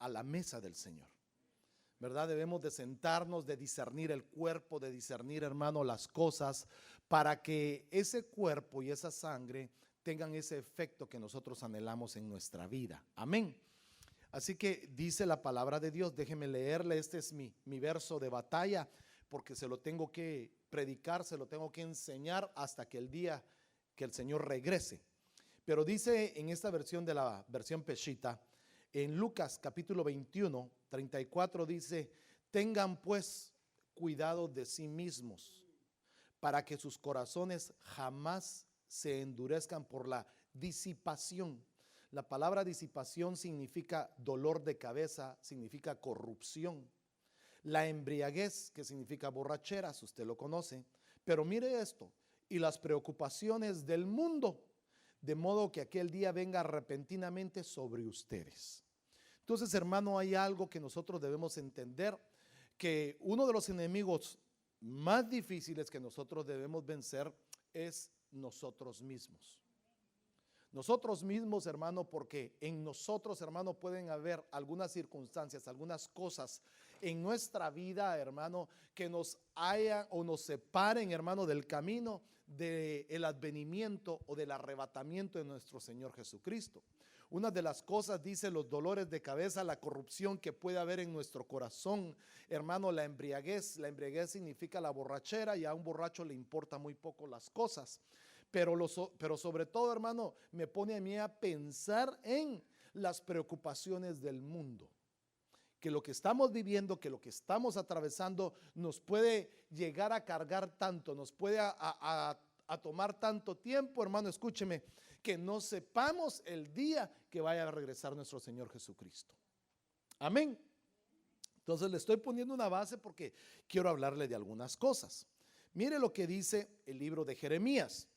a la mesa del Señor, ¿verdad? Debemos de sentarnos, de discernir el cuerpo, de discernir, hermano, las cosas, para que ese cuerpo y esa sangre tengan ese efecto que nosotros anhelamos en nuestra vida. Amén. Así que dice la palabra de Dios, déjeme leerle, este es mi verso de batalla, porque se lo tengo que predicar, se lo tengo que enseñar hasta que el día que el Señor regrese. Pero dice en esta versión, de la versión Peshitta, en Lucas capítulo 21, 34 dice: tengan pues cuidado de sí mismos, para que sus corazones jamás se endurezcan por la disipación. La palabra disipación significa dolor de cabeza, significa corrupción. La embriaguez, que significa borracheras, usted lo conoce. Pero mire esto: y las preocupaciones del mundo, de modo que aquel día venga repentinamente sobre ustedes. Entonces, hermano, hay algo que nosotros debemos entender, que uno de los enemigos más difíciles que nosotros debemos vencer es nosotros mismos. Nosotros mismos, hermano, porque en nosotros, hermano, pueden haber algunas circunstancias, algunas cosas en nuestra vida, hermano, que nos hayan o nos separen, hermano, del camino del advenimiento o del arrebatamiento de nuestro Señor Jesucristo. Una de las cosas, dice, los dolores de cabeza, la corrupción que puede haber en nuestro corazón, hermano, la embriaguez. La embriaguez significa la borrachera, y a un borracho le importa muy poco las cosas. Pero sobre todo, hermano, me pone a mí a pensar en las preocupaciones del mundo. Que lo que estamos viviendo, que lo que estamos atravesando nos puede llegar a cargar tanto, nos puede a tomar tanto tiempo, hermano, escúcheme, que no sepamos el día que vaya a regresar nuestro Señor Jesucristo. Amén. Entonces le estoy poniendo una base porque quiero hablarle de algunas cosas. Mire lo que dice el libro de Jeremías.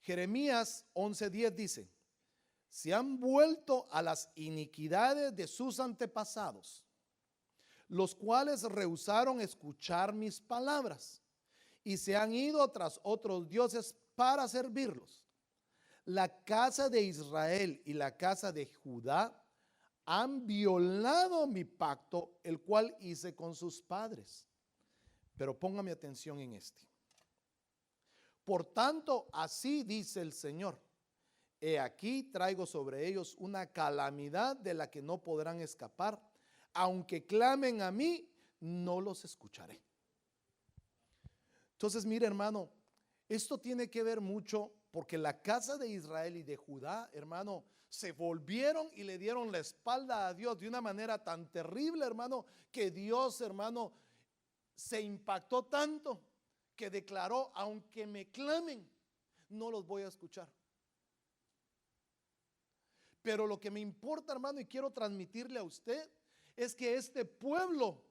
Jeremías 11:10 dice: se han vuelto a las iniquidades de sus antepasados, los cuales rehusaron escuchar mis palabras y se han ido tras otros dioses para servirlos. La casa de Israel y la casa de Judá han violado mi pacto, el cual hice con sus padres. Pero póngame atención en este. Por tanto, así dice el Señor: he aquí traigo sobre ellos una calamidad de la que no podrán escapar. Aunque clamen a mí, no los escucharé. Entonces, mire, hermano, esto tiene que ver mucho porque la casa de Israel y de Judá, hermano, se volvieron y le dieron la espalda a Dios de una manera tan terrible, hermano, que Dios, hermano, se impactó tanto que declaró: aunque me clamen, no los voy a escuchar. Pero lo que me importa, hermano, y quiero transmitirle a usted, es que este pueblo,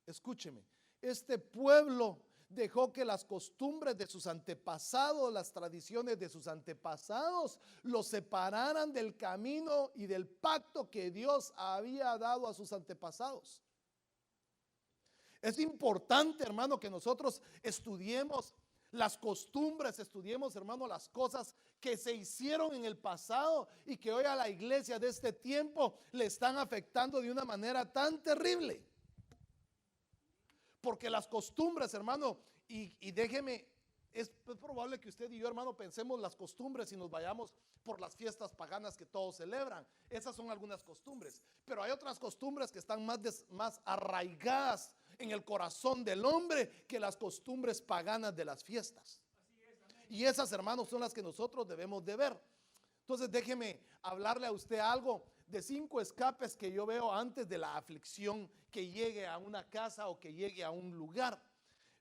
escúcheme, este pueblo dejó que las costumbres de sus antepasados, las tradiciones de sus antepasados, los separaran del camino y del pacto que Dios había dado a sus antepasados. Es importante, hermano, que nosotros estudiemos las costumbres, estudiemos, hermano, las cosas que se hicieron en el pasado y que hoy a la iglesia de este tiempo le están afectando de una manera tan terrible. Porque las costumbres, hermano, y déjeme, es probable que usted y yo, hermano, pensemos las costumbres y nos vayamos por las fiestas paganas que todos celebran. Esas son algunas costumbres, pero hay otras costumbres que están más arraigadas en el corazón del hombre que las costumbres paganas de las fiestas. Y esas, hermanos, son las que nosotros debemos de ver. Entonces déjeme hablarle a usted algo de 5 escapes que yo veo antes de la aflicción que llegue a una casa o que llegue a un lugar.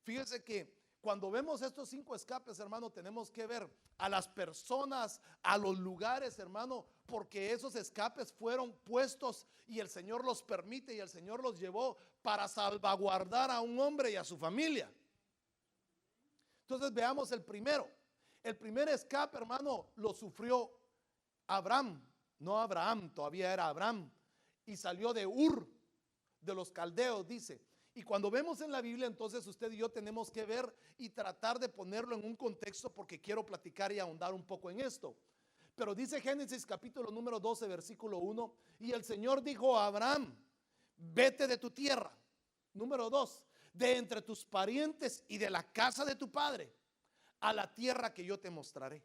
Fíjese que cuando vemos estos 5 escapes, hermano, tenemos que ver a las personas, a los lugares, hermano, porque esos escapes fueron puestos y el Señor los permite y el Señor los llevó para salvaguardar a un hombre y a su familia. Entonces veamos el primero. El primer escape, hermano, lo sufrió Abraham, no Abraham, todavía era Abraham, y salió de Ur, de los caldeos, dice. Y cuando vemos en la Biblia, entonces usted y yo tenemos que ver y tratar de ponerlo en un contexto, porque quiero platicar y ahondar un poco en esto. Pero dice Génesis capítulo número 12, versículo 1, y el Señor dijo a Abraham, vete de tu tierra. Número 2, de entre tus parientes y de la casa de tu padre, a la tierra que yo te mostraré.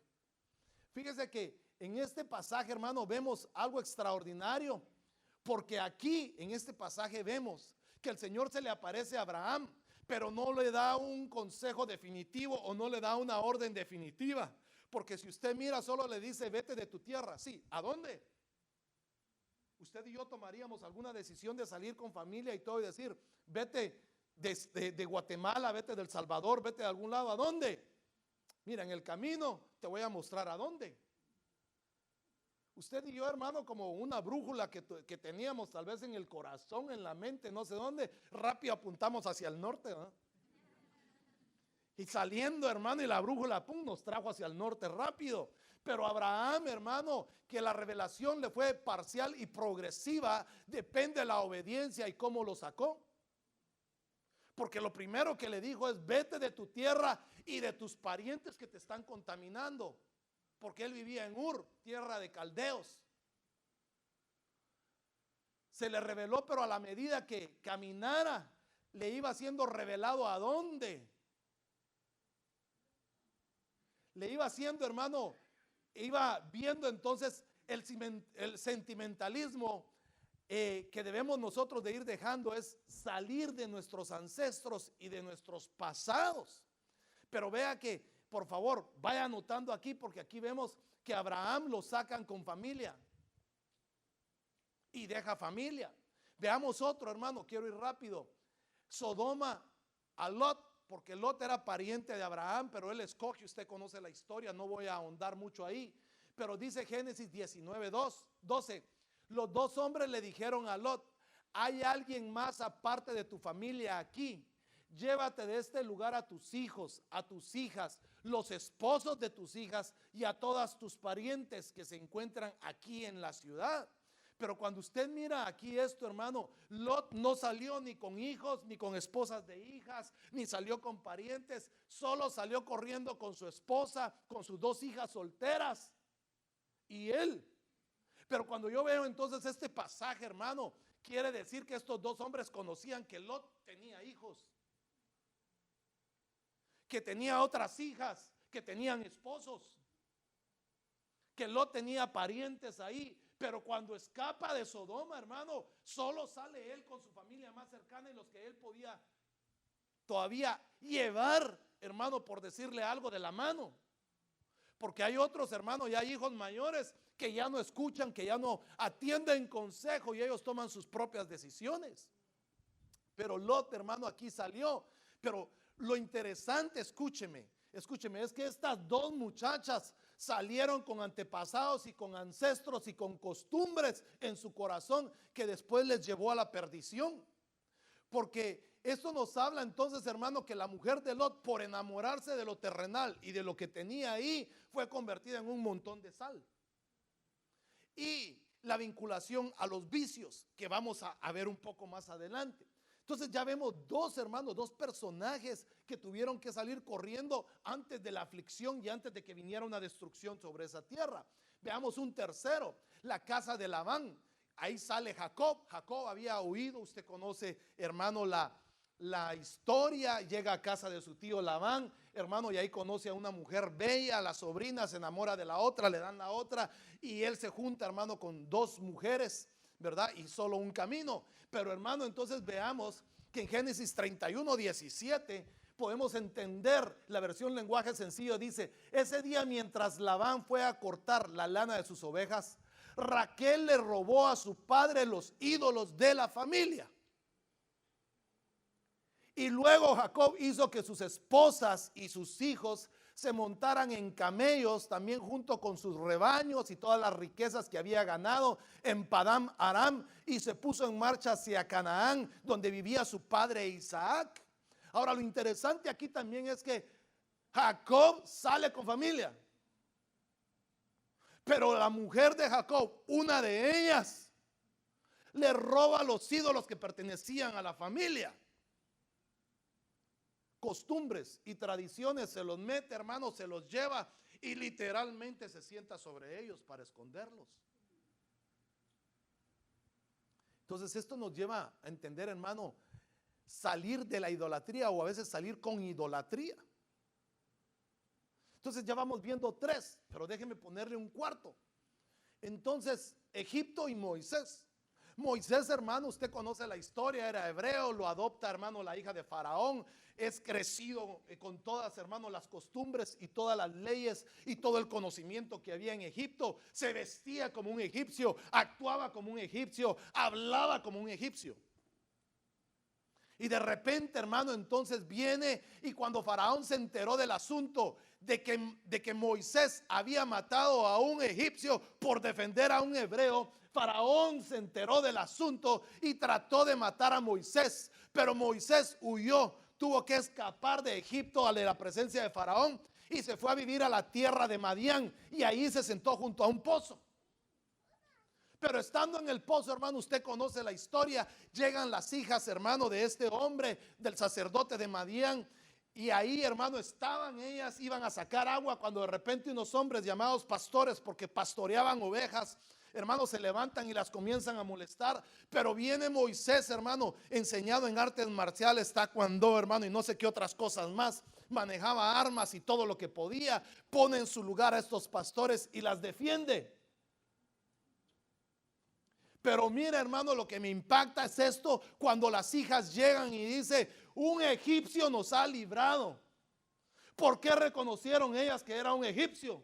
Fíjese que en este pasaje, hermano, vemos algo extraordinario, porque aquí en este pasaje vemos que el Señor se le aparece a Abraham, pero no le da un consejo definitivo o no le da una orden definitiva. Porque si usted mira, solo le dice, vete de tu tierra. Sí, ¿a dónde? Usted y yo tomaríamos alguna decisión de salir con familia y todo y decir, vete de Guatemala, vete del Salvador, vete de algún lado. ¿A dónde? Mira, en el camino te voy a mostrar a dónde. Usted y yo, hermano, como una brújula que teníamos tal vez en el corazón, en la mente, no sé dónde, rápido apuntamos hacia el norte, ¿no? Y saliendo, hermano, y la brújula, pum, nos trajo hacia el norte rápido. Pero Abraham, hermano, que la revelación le fue parcial y progresiva, depende de la obediencia y cómo lo sacó. Porque lo primero que le dijo es, vete de tu tierra y de tus parientes que te están contaminando. Porque él vivía en Ur, tierra de caldeos. Se le reveló, pero a la medida que caminara, le iba siendo revelado a dónde. Le iba haciendo, hermano, iba viendo entonces el sentimentalismo que debemos nosotros de ir dejando, es salir de nuestros ancestros y de nuestros pasados. Pero vea que, por favor, vaya anotando aquí, porque aquí vemos que Abraham lo sacan con familia y deja familia. Veamos otro, hermano, quiero ir rápido. Sodoma, a Lot, porque Lot era pariente de Abraham, pero él escoge, usted conoce la historia, no voy a ahondar mucho ahí, pero dice Génesis 19:12, los dos hombres le dijeron a Lot, hay alguien más aparte de tu familia aquí, llévate de este lugar a tus hijos, a tus hijas, los esposos de tus hijas y a todas tus parientes que se encuentran aquí en la ciudad. Pero cuando usted mira aquí esto, hermano, Lot no salió ni con hijos, ni con esposas de hijas, ni salió con parientes, solo salió corriendo con su esposa, con sus dos hijas solteras y él. Pero cuando yo veo entonces este pasaje, hermano, quiere decir que estos dos hombres conocían que Lot tenía hijos, que tenía otras hijas, que tenían esposos, que Lot tenía parientes ahí. Pero cuando escapa de Sodoma, hermano, solo sale él con su familia más cercana y los que él podía todavía llevar, hermano, por decirle algo, de la mano. Porque hay otros, hermanos, ya hay hijos mayores que ya no escuchan, que ya no atienden consejo y ellos toman sus propias decisiones. Pero Lot, hermano, aquí salió. Pero lo interesante, escúcheme, es que estas dos muchachas salieron con antepasados y con ancestros y con costumbres en su corazón que después les llevó a la perdición. Porque esto nos habla entonces, hermano, que la mujer de Lot, por enamorarse de lo terrenal y de lo que tenía ahí, fue convertida en un montón de sal. Y la vinculación a los vicios, que vamos a ver un poco más adelante. Entonces ya vemos dos, hermanos, dos personajes que tuvieron que salir corriendo antes de la aflicción y antes de que viniera una destrucción sobre esa tierra. Veamos un tercero, la casa de Labán. Ahí sale Jacob. Jacob había huido, usted conoce, hermano, la historia. Llega a casa de su tío Labán, hermano, y ahí conoce a una mujer bella, la sobrina se enamora de la otra, le dan la otra, y él se junta, hermano, con dos mujeres, ¿verdad? Y solo un camino. Pero, hermano, entonces veamos que en Génesis 31:17 podemos entender, la versión lenguaje sencillo dice, ese día mientras Labán fue a cortar la lana de sus ovejas, Raquel le robó a su padre los ídolos de la familia. Y luego Jacob hizo que sus esposas y sus hijos se montaran en camellos, también junto con sus rebaños y todas las riquezas que había ganado en Padán Aram, y se puso en marcha hacia Canaán, donde vivía su padre Isaac. Ahora, lo interesante aquí también es que Jacob sale con familia, pero la mujer de Jacob, una de ellas, le roba los ídolos que pertenecían a la familia. Costumbres y tradiciones se los mete, hermano, se los lleva, y literalmente se sienta sobre ellos para esconderlos. Entonces esto nos lleva a entender, hermano, salir de la idolatría o a veces salir con idolatría. Entonces ya vamos viendo tres, pero déjenme ponerle un cuarto. Entonces, Egipto y Moisés. Moisés, hermano, usted conoce la historia, era hebreo, lo adopta, hermano, la hija de Faraón, es crecido con todas, hermano, las costumbres y todas las leyes y todo el conocimiento que había en Egipto. Se vestía como un egipcio, actuaba como un egipcio, hablaba como un egipcio. Y de repente, hermano, entonces viene, y cuando Faraón se enteró del asunto de que Moisés había matado a un egipcio por defender a un hebreo, Faraón se enteró del asunto y trató de matar a Moisés, pero Moisés huyó, tuvo que escapar de Egipto de la presencia de Faraón y se fue a vivir a la tierra de Madián, y ahí se sentó junto a un pozo. Pero estando en el pozo, hermano, usted conoce la historia. Llegan las hijas, hermano, de este hombre, del sacerdote de Madián. Y ahí, hermano, estaban ellas, iban a sacar agua, cuando de repente unos hombres llamados pastores, porque pastoreaban ovejas, hermano, se levantan y las comienzan a molestar. Pero viene Moisés, hermano, enseñado en artes marciales, taekwondo, hermano, y no sé qué otras cosas más. Manejaba armas y todo lo que podía. Pone en su lugar a estos pastores y las defiende. Pero mira, hermano, lo que me impacta es esto, cuando las hijas llegan y dice: un egipcio nos ha librado. ¿Por qué reconocieron ellas que era un egipcio?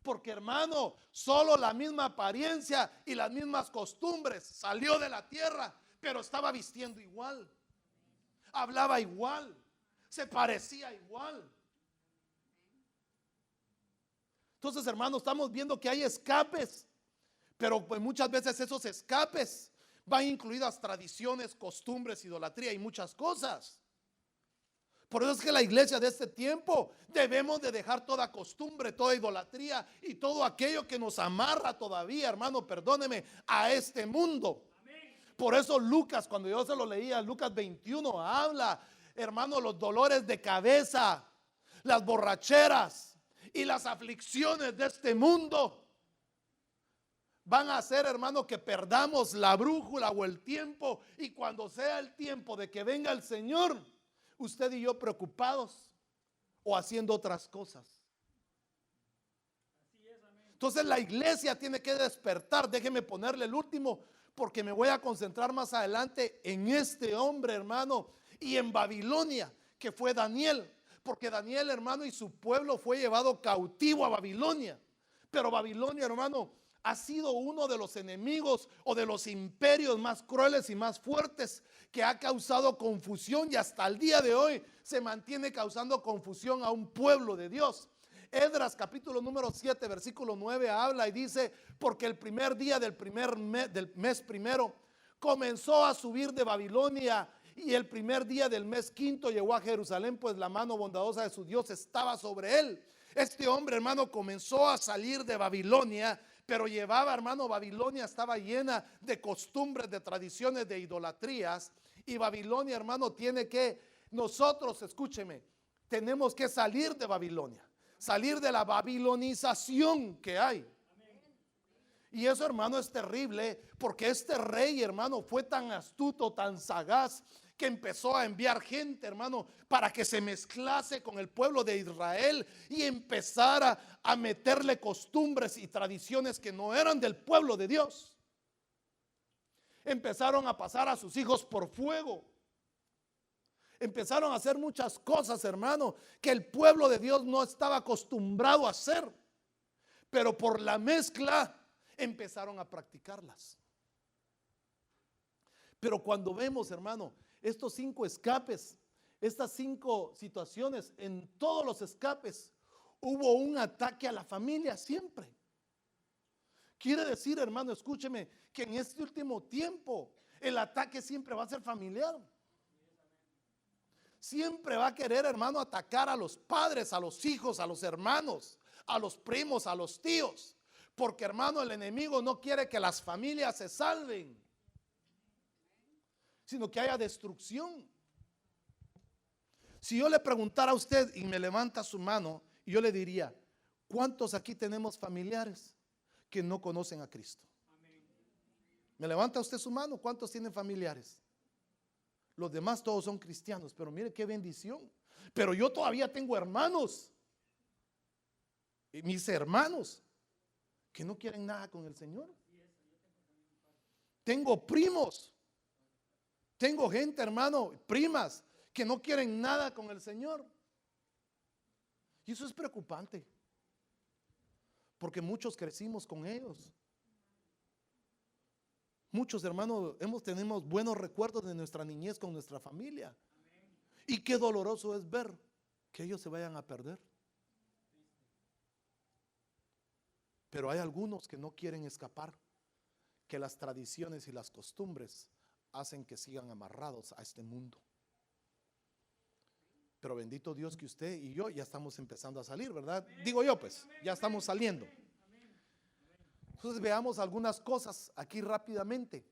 Porque, hermano, solo la misma apariencia y las mismas costumbres. Salió de la tierra, pero estaba vistiendo igual, hablaba igual, se parecía igual. Entonces, hermano, estamos viendo que hay escapes. Pero pues muchas veces esos escapes van incluidas tradiciones, costumbres, idolatría y muchas cosas. Por eso es que la iglesia de este tiempo debemos de dejar toda costumbre, toda idolatría y todo aquello que nos amarra todavía, hermano, perdóneme, a este mundo. Por eso Lucas, cuando yo se lo leía, Lucas 21, habla, hermano, los dolores de cabeza, las borracheras y las aflicciones de este mundo van a hacer, hermano, que perdamos la brújula o el tiempo. Y cuando sea el tiempo de que venga el Señor, usted y yo preocupados o haciendo otras cosas. Entonces la iglesia tiene que despertar. Déjeme ponerle el último, porque me voy a concentrar más adelante en este hombre, hermano, y en Babilonia, que fue Daniel. Porque Daniel, hermano, y su pueblo fue llevado cautivo a Babilonia. Pero Babilonia, hermano, ha sido uno de los enemigos o de los imperios más crueles y más fuertes, que ha causado confusión y hasta el día de hoy se mantiene causando confusión a un pueblo de Dios. Esdras capítulo número 7 versículo 9 habla y dice: porque el primer día del mes primero comenzó a subir de Babilonia, y el primer día del mes quinto llegó a Jerusalén, pues la mano bondadosa de su Dios estaba sobre él. Este hombre, hermano, comenzó a salir de Babilonia, pero llevaba, hermano, Babilonia estaba llena de costumbres, de tradiciones, de idolatrías. Y Babilonia, hermano, tiene que, nosotros, escúcheme, tenemos que salir de Babilonia, salir de la babilonización que hay. Y eso, hermano, es terrible, porque este rey, hermano, fue tan astuto, tan sagaz, que empezó a enviar gente, hermano, para que se mezclase con el pueblo de Israel y empezara a meterle costumbres y tradiciones que no eran del pueblo de Dios. Empezaron a pasar a sus hijos por fuego. Empezaron a hacer muchas cosas, hermano, que el pueblo de Dios no estaba acostumbrado a hacer. Pero por la mezcla empezaron a practicarlas. Pero cuando vemos, hermano, estos 5 escapes, estas 5 situaciones, en todos los escapes hubo un ataque a la familia siempre. Quiere decir, hermano, escúcheme, que en este último tiempo el ataque siempre va a ser familiar. Siempre va a querer, hermano, atacar a los padres, a los hijos, a los hermanos, a los primos, a los tíos. Porque, hermano, el enemigo no quiere que las familias se salven, sino que haya destrucción. Si yo le preguntara a usted y me levanta su mano, y yo le diría, ¿cuántos aquí tenemos familiares que no conocen a Cristo? ¿Me levanta usted su mano? ¿Cuántos tienen familiares? Los demás todos son cristianos, pero mire qué bendición. Pero yo todavía tengo hermanos, y mis hermanos, que no quieren nada con el Señor. Tengo primos, tengo gente, hermano, primas, que no quieren nada con el Señor. Y eso es preocupante, porque muchos crecimos con ellos. Muchos, hermanos, tenemos buenos recuerdos de nuestra niñez con nuestra familia. Y qué doloroso es ver que ellos se vayan a perder. Pero hay algunos que no quieren escapar, que las tradiciones y las costumbres hacen que sigan amarrados a este mundo. Pero bendito Dios que usted y yo ya estamos empezando a salir, ¿verdad? Digo yo, pues, ya estamos saliendo. Entonces veamos algunas cosas aquí rápidamente.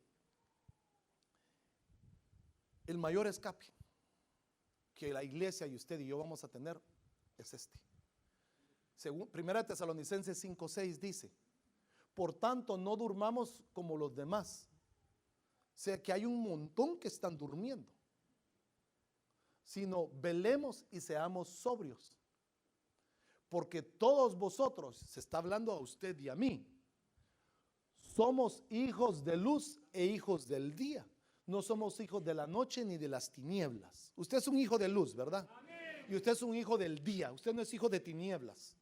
El mayor escape que la iglesia y usted y yo vamos a tener es este. Según 1 Tesalonicenses 5:6 dice: por tanto no durmamos como los demás. O sea que hay un montón que están durmiendo, sino velemos y seamos sobrios, porque todos vosotros, se está hablando a usted y a mí, somos hijos de luz e hijos del día. No somos hijos de la noche ni de las tinieblas. Usted es un hijo de luz, ¿verdad? Amén. Y usted es un hijo del día. Usted no es hijo de tinieblas.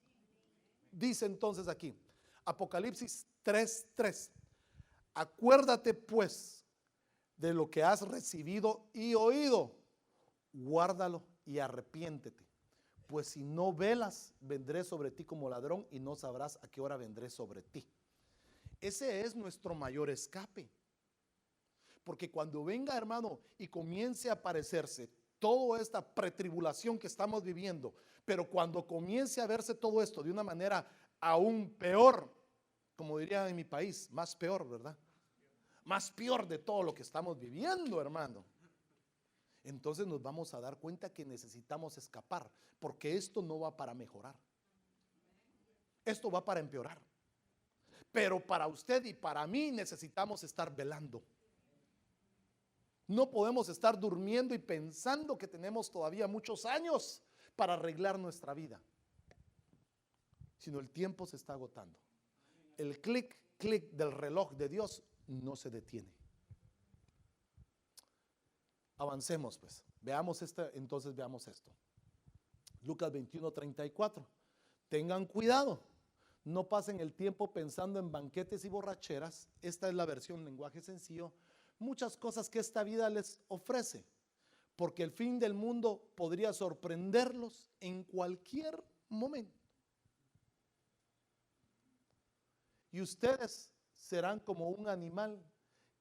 Dice entonces aquí, Apocalipsis 3:3: acuérdate pues de lo que has recibido y oído, guárdalo y arrepiéntete, pues si no velas, vendré sobre ti como ladrón y no sabrás a qué hora vendré sobre ti. Ese es nuestro mayor escape, porque cuando venga, hermano, y comience a aparecerse toda esta pretribulación que estamos viviendo, pero cuando comience a verse todo esto de una manera aún peor, como diría en mi país, más peor, ¿verdad? Más peor de todo lo que estamos viviendo, hermano. Entonces nos vamos a dar cuenta que necesitamos escapar, porque esto no va para mejorar, esto va para empeorar. Pero para usted y para mí necesitamos estar velando. No podemos estar durmiendo y pensando que tenemos todavía muchos años para arreglar nuestra vida, sino el tiempo se está agotando. El clic del reloj de Dios no se detiene. Avancemos pues, veamos entonces veamos esto. Lucas 21:34: tengan cuidado, no pasen el tiempo pensando en banquetes y borracheras. Esta es la versión lenguaje sencillo. Muchas cosas que esta vida les ofrece, porque el fin del mundo podría sorprenderlos en cualquier momento. Y ustedes serán como un animal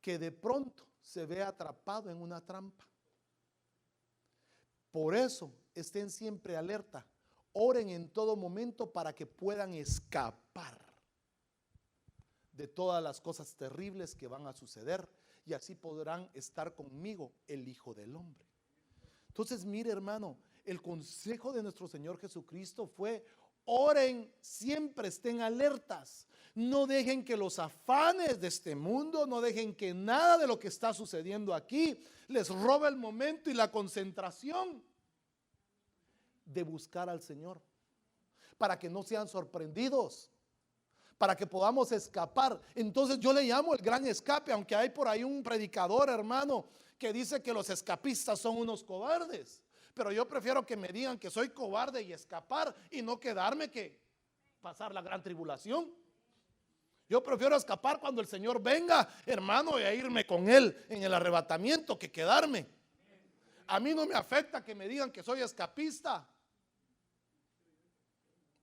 que de pronto se ve atrapado en una trampa. Por eso estén siempre alerta, oren en todo momento para que puedan escapar de todas las cosas terribles que van a suceder, y así podrán estar conmigo, el Hijo del Hombre. Entonces, mire, hermano, el consejo de nuestro Señor Jesucristo fue: oren, siempre estén alertas. No dejen que los afanes de este mundo, no dejen que nada de lo que está sucediendo aquí les robe el momento y la concentración de buscar al Señor, para que no sean sorprendidos, para que podamos escapar. Entonces yo le llamo el gran escape, aunque hay por ahí un predicador, hermano, que dice que los escapistas son unos cobardes. Pero yo prefiero que me digan que soy cobarde y escapar, y no quedarme que pasar la gran tribulación. Yo prefiero escapar cuando el Señor venga, hermano, y a irme con Él en el arrebatamiento, que quedarme. A mí no me afecta que me digan que soy escapista.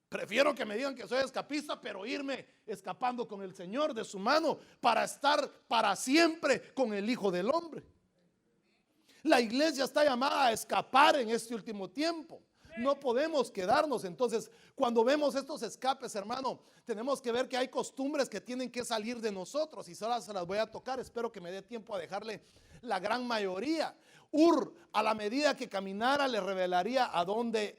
Prefiero que me digan que soy escapista, pero irme escapando con el Señor de su mano, para estar para siempre con el Hijo del Hombre. La iglesia está llamada a escapar en este último tiempo. No podemos quedarnos. Entonces, cuando vemos estos escapes, hermano, tenemos que ver que hay costumbres que tienen que salir de nosotros. Y ahora se las voy a tocar. Espero que me dé tiempo a dejarle la gran mayoría. Ur, a la medida que caminara, le revelaría a dónde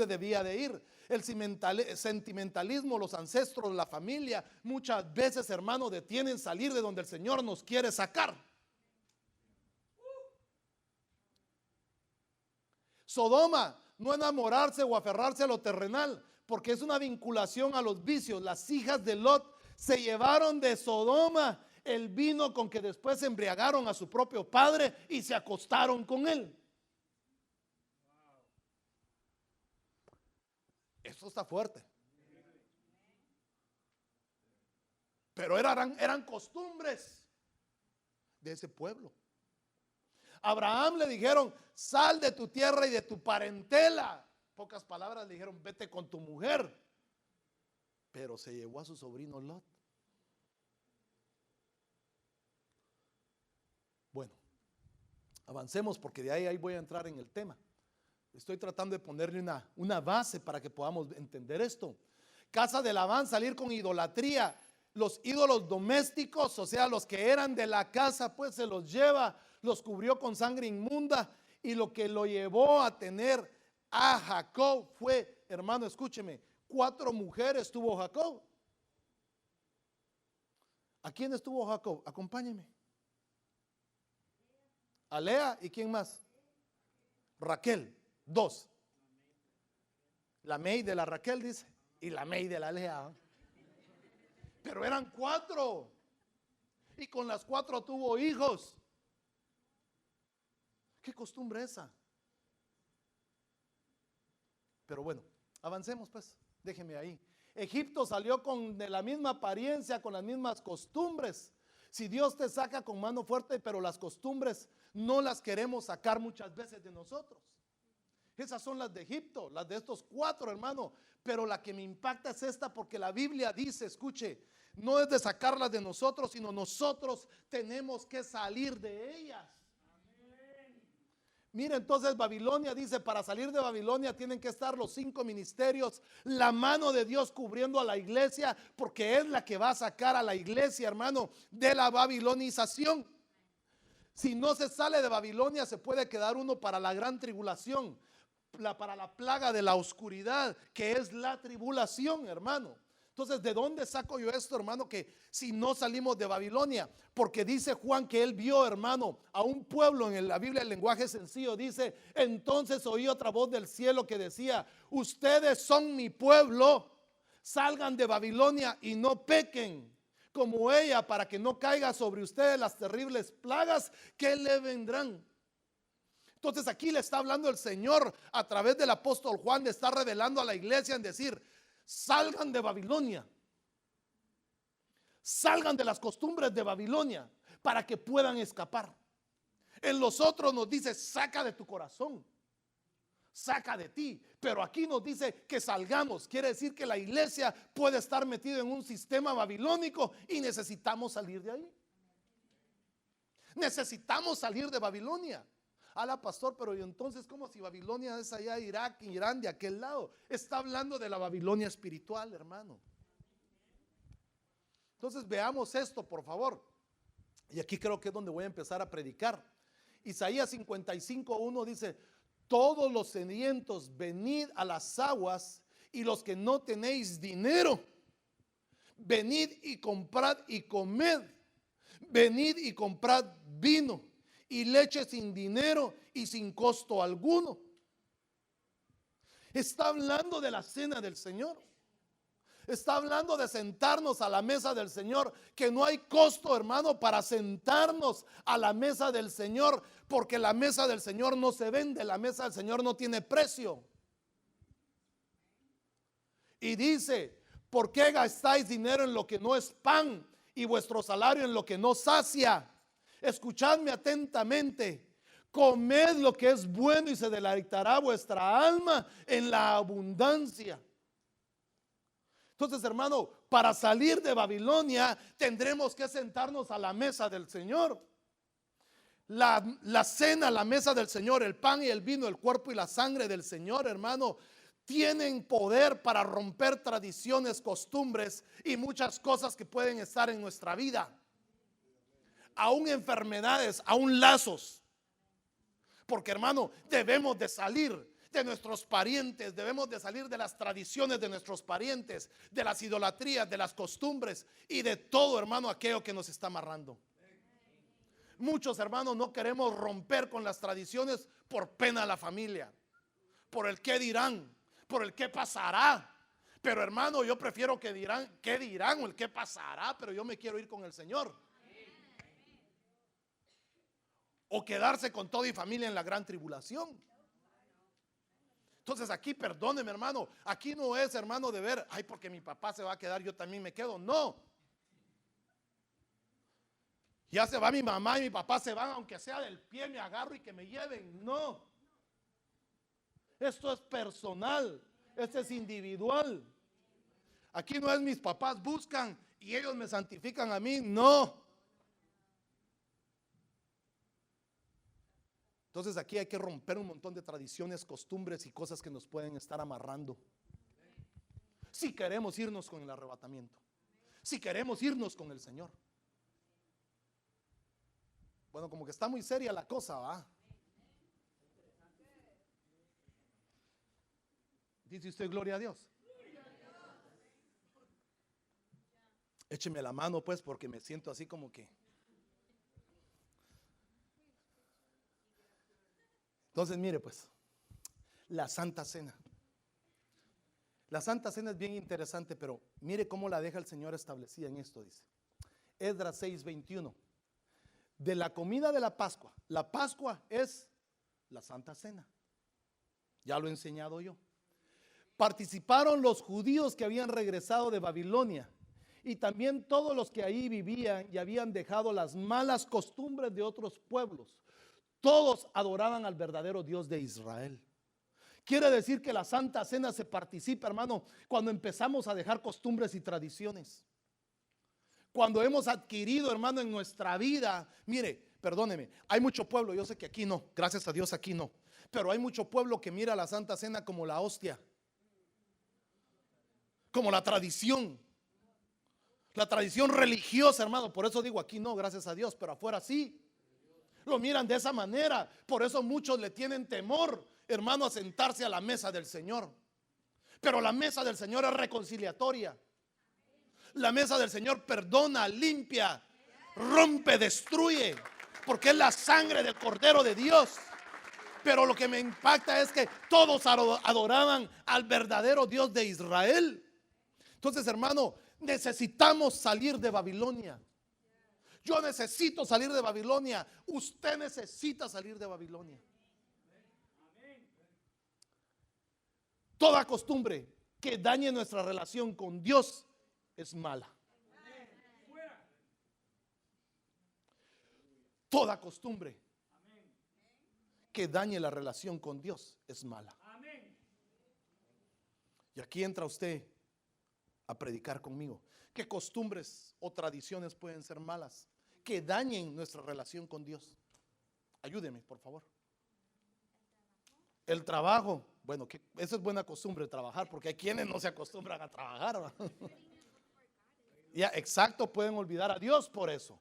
debía de ir. El sentimentalismo, los ancestros, la familia, muchas veces, hermano, detienen salir de donde el Señor nos quiere sacar. Sodoma, no enamorarse o aferrarse a lo terrenal, porque es una vinculación a los vicios. Las hijas de Lot se llevaron de Sodoma el vino con que después embriagaron a su propio padre y se acostaron con él. Eso está fuerte. Pero eran costumbres de ese pueblo. A Abraham le dijeron: sal de tu tierra y de tu parentela. Pocas palabras, le dijeron: vete con tu mujer. Pero se llevó a su sobrino Lot. Bueno, avancemos, porque de ahí voy a entrar en el tema. Estoy tratando de ponerle una base para que podamos entender esto. Casa de Labán, salir con idolatría. Los ídolos domésticos, o sea, los que eran de la casa, pues se los lleva, los cubrió con sangre inmunda. Y lo que lo llevó a tener a Jacob fue, hermano, escúcheme, 4 mujeres tuvo Jacob. ¿A quién estuvo Jacob? Acompáñeme. A Lea, ¿y quién más? Raquel, 2. La May de la Raquel, dice, y la May de la Lea. Pero eran 4. Y con las 4 tuvo hijos. ¿Qué costumbre esa? Pero bueno, avancemos pues, déjeme ahí. Egipto salió de la misma apariencia, con las mismas costumbres. Si Dios te saca con mano fuerte, pero las costumbres no las queremos sacar muchas veces de nosotros. Esas son las de Egipto, las de estos 4, hermano. Pero la que me impacta es esta, porque la Biblia dice, escuche, no es de sacarlas de nosotros, sino nosotros tenemos que salir de ellas. Mira, entonces Babilonia dice, para salir de Babilonia tienen que estar los 5 ministerios, la mano de Dios cubriendo a la iglesia, porque es la que va a sacar a la iglesia, hermano, de la babilonización. Si no se sale de Babilonia, se puede quedar uno para la gran tribulación, para la plaga de la oscuridad, que es la tribulación, hermano. Entonces, ¿de dónde saco yo esto, hermano? Que si no salimos de Babilonia, porque dice Juan que él vio, hermano, a un pueblo, en la Biblia el lenguaje sencillo dice: entonces oí otra voz del cielo que decía: ustedes son mi pueblo, salgan de Babilonia y no pequen como ella, para que no caiga sobre ustedes las terribles plagas que le vendrán. Entonces aquí le está hablando el Señor a través del apóstol Juan, le está revelando a la iglesia en decir: salgan de Babilonia, salgan de las costumbres de Babilonia para que puedan escapar. En los otros nos dice: saca de tu corazón, saca de ti. Pero aquí nos dice que salgamos. Quiere decir que la iglesia puede estar metida en un sistema babilónico y necesitamos salir de ahí. Necesitamos salir de Babilonia. Ala, pastor, pero ¿y entonces cómo, si Babilonia es allá, Irak, Irán, de aquel lado? Está hablando de la Babilonia espiritual, hermano. Entonces veamos esto, por favor. Y aquí creo que es donde voy a empezar a predicar. Isaías 55:1 dice: todos los sedientos, venid a las aguas, y los que no tenéis dinero, venid y comprad y comed. Venid y comprad vino y leche sin dinero y sin costo alguno. Está hablando de la cena del Señor. Está hablando de sentarnos a la mesa del Señor, que no hay costo, hermano, para sentarnos a la mesa del Señor, porque la mesa del Señor no se vende, la mesa del Señor no tiene precio. Y dice: ¿por qué gastáis dinero en lo que no es pan y vuestro salario en lo que no sacia? Escuchadme atentamente. Comed lo que es bueno y se deleitará vuestra alma en la abundancia. Entonces, hermano, para salir de Babilonia tendremos que sentarnos a la mesa del Señor. La cena, la mesa del Señor, el pan y el vino, el cuerpo y la sangre del Señor, hermano, tienen poder para romper tradiciones, costumbres y muchas cosas que pueden estar en nuestra vida. Aún enfermedades, aún lazos. Porque, hermano, debemos de salir de nuestros parientes, debemos de salir de las tradiciones de nuestros parientes, de las idolatrías, de las costumbres y de todo, hermano, aquello que nos está amarrando. Muchos, hermanos, no queremos romper con las tradiciones por pena a la familia, por el qué dirán, por el qué pasará. Pero, hermano, yo prefiero que dirán, qué dirán o el qué pasará, pero yo me quiero ir con el Señor. O quedarse con toda y familia en la gran tribulación. Entonces aquí, perdóneme, hermano, aquí no es, hermano, de ver, ay, porque mi papá se va a quedar, yo también me quedo. No. Ya se va mi mamá y mi papá se van, aunque sea del pie, me agarro y que me lleven. No. Esto es personal, esto es individual. Aquí no es mis papás buscan y ellos me santifican a mí. No. Entonces aquí hay que romper un montón de tradiciones, costumbres y cosas que nos pueden estar amarrando. Si queremos irnos con el arrebatamiento, si queremos irnos con el Señor. Bueno, como que está muy seria la cosa, ¿va? Dice usted gloria a Dios. Écheme la mano pues, porque me siento así como que. Entonces mire pues, la Santa Cena. La Santa Cena es bien interesante, pero mire cómo la deja el Señor establecida en esto, dice Esdras 6:21. De la comida de la Pascua es la Santa Cena. Ya lo he enseñado yo. Participaron los judíos que habían regresado de Babilonia y también todos los que ahí vivían y habían dejado las malas costumbres de otros pueblos. Todos adoraban al verdadero Dios de Israel. Quiere decir que la Santa Cena se participa, hermano, cuando empezamos a dejar costumbres y tradiciones. Cuando hemos adquirido, hermano, en nuestra vida, mire, perdóneme, hay mucho pueblo, yo sé que aquí no, gracias a Dios aquí no, pero hay mucho pueblo que mira la Santa Cena como la hostia, como la tradición religiosa, hermano. Por eso digo aquí no, gracias a Dios, pero afuera sí. Lo miran de esa manera. Por eso muchos le tienen temor, hermano, a sentarse a la mesa del Señor. Pero la mesa del Señor es reconciliatoria. La mesa del Señor perdona, limpia, rompe, destruye, porque es la sangre del Cordero de Dios. Pero lo que me impacta es que todos adoraban al verdadero Dios de Israel. Entonces, hermano, necesitamos salir de Babilonia. Yo necesito salir de Babilonia. Usted necesita salir de Babilonia. Toda costumbre que dañe nuestra relación con Dios es mala. Toda costumbre que dañe la relación con Dios es mala. Y aquí entra usted a predicar conmigo. ¿Qué costumbres o tradiciones pueden ser malas que dañen nuestra relación con Dios? Ayúdeme, por favor. El trabajo. Bueno, que esa es buena costumbre, trabajar, porque hay quienes no se acostumbran a trabajar, ¿va? Ya, exacto, pueden olvidar a Dios por eso.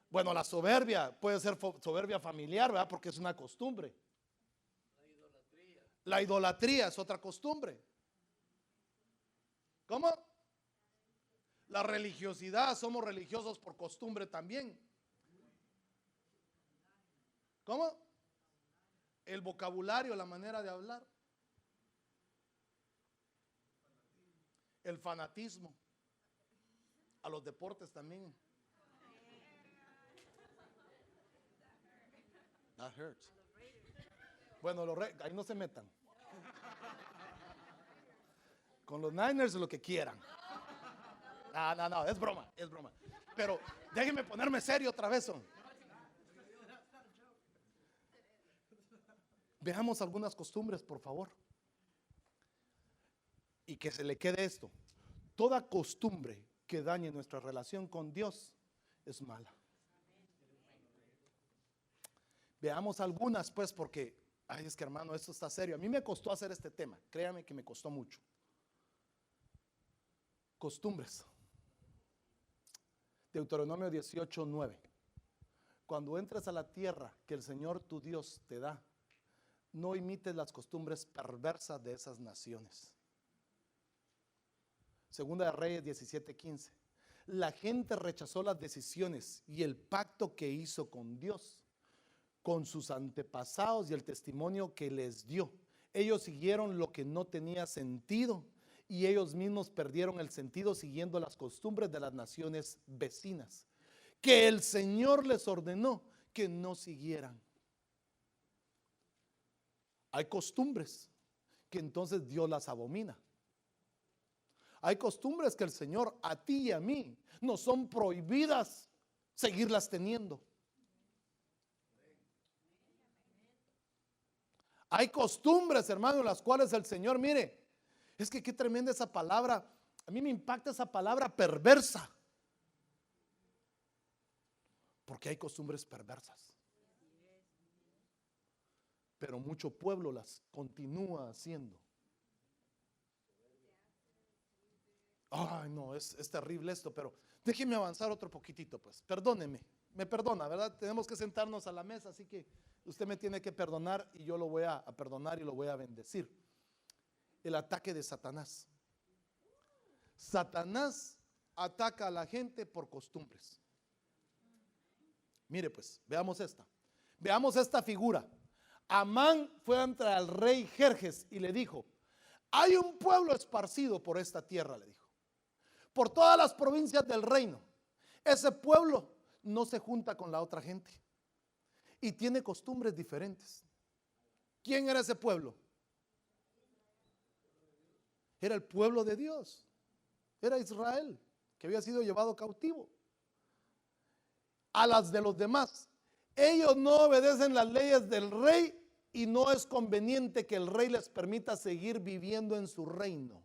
Bueno, la soberbia puede ser soberbia familiar, ¿verdad? Porque es una costumbre. La idolatría es otra costumbre. ¿Cómo? La religiosidad, somos religiosos por costumbre también. ¿Cómo? El vocabulario, la manera de hablar. El fanatismo. A los deportes también. That hurts. Bueno, ahí no se metan. Con los Niners lo que quieran. No, es broma, es broma. Pero déjenme ponerme serio otra vez. Veamos algunas costumbres, por favor. Y que se le quede esto. Toda costumbre que dañe nuestra relación con Dios es mala. Veamos algunas, pues, porque, ay, es que hermano, esto está serio. A mí me costó hacer este tema, créame que me costó mucho. Costumbres. Deuteronomio 18:9. Cuando entres a la tierra que el Señor tu Dios te da, no imites las costumbres perversas de esas naciones. Segunda de Reyes 17:15. La gente rechazó las decisiones y el pacto que hizo con Dios, con sus antepasados y el testimonio que les dio. Ellos siguieron lo que no tenía sentido y ellos mismos perdieron el sentido siguiendo las costumbres de las naciones vecinas, que el Señor les ordenó que no siguieran. Hay costumbres que entonces Dios las abomina. Hay costumbres que el Señor a ti y a mí nos son prohibidas seguirlas teniendo. Hay costumbres, hermano, las cuales el Señor, mire, es que qué tremenda esa palabra. A mí me impacta esa palabra perversa, porque hay costumbres perversas, pero mucho pueblo las continúa haciendo. Ay, no, es terrible esto, pero déjeme avanzar otro poquitito, pues. Perdóneme, me perdona, ¿verdad? Tenemos que sentarnos a la mesa, así que usted me tiene que perdonar y yo lo voy a perdonar y lo voy a bendecir. El ataque de Satanás. Satanás ataca a la gente por costumbres. Mire, pues, veamos esta. Veamos esta figura. Amán fue ante el rey Jerjes y le dijo: hay un pueblo esparcido por esta tierra, le dijo, por todas las provincias del reino. Ese pueblo no se junta con la otra gente y tiene costumbres diferentes. ¿Quién era ese pueblo? Era el pueblo de Dios. Era Israel, que había sido llevado cautivo. A las de los demás, ellos no obedecen las leyes del rey y no es conveniente que el rey les permita seguir viviendo en su reino.